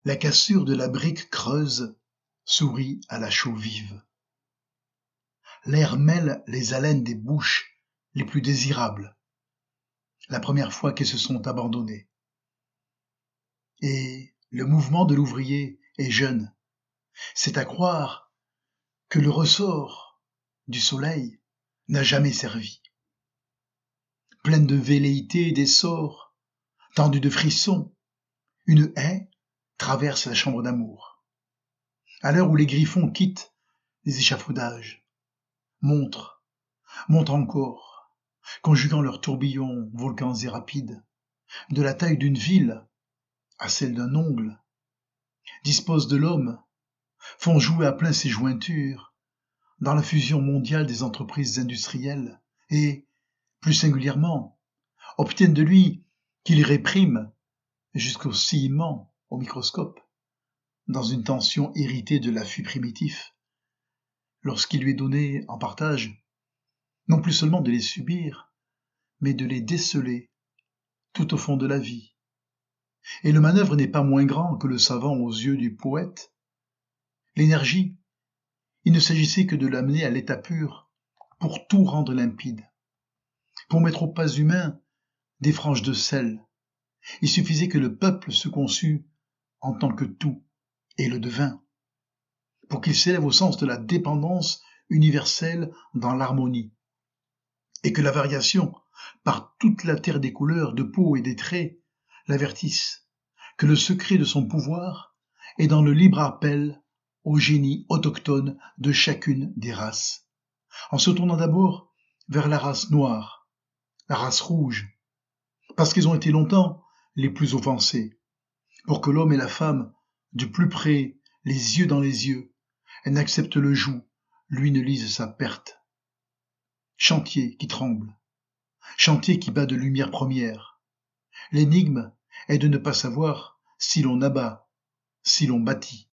La cassure de la brique creuse sourit à la chaux vive. L'air mêle les haleines des bouches les plus désirables, la première fois qu'elles se sont abandonnées. Et le mouvement de l'ouvrier est jeune. C'est à croire que le ressort du soleil n'a jamais servi. Pleine de velléités et d'essor, tendue de frissons, une haie traverse la chambre d'amour. À l'heure où les griffons quittent les échafaudages, montent encore, conjuguant leurs tourbillons volcans et rapides, de la taille d'une ville à celle d'un ongle, disposent de l'homme, font jouer à plein ses jointures dans la fusion mondiale des entreprises industrielles et, plus singulièrement, obtiennent de lui qu'il réprime jusqu'au sillement au microscope, dans une tension héritée de l'affût primitif, lorsqu'il lui est donné en partage, non plus seulement de les subir, mais de les déceler tout au fond de la vie. Et le manœuvre n'est pas moins grand que le savant aux yeux du poète. L'énergie, il ne s'agissait que de l'amener à l'état pur, pour tout rendre limpide, pour mettre au pas humain des franges de sel. Il suffisait que le peuple se conçût en tant que tout, et le devint, pour qu'il s'élève au sens de la dépendance universelle dans l'harmonie, et que la variation, par toute la terre des couleurs, de peau et des traits, l'avertisse, que le secret de son pouvoir est dans le libre appel au génie autochtone de chacune des races, en se tournant d'abord vers la race noire, la race rouge, parce qu'ils ont été longtemps les plus offensés, pour que l'homme et la femme, du plus près, les yeux dans les yeux, n'acceptent le joug, lui ne lise sa perte. Chantier qui tremble, chantier qui bat de lumière première. L'énigme est de ne pas savoir si l'on abat, si l'on bâtit.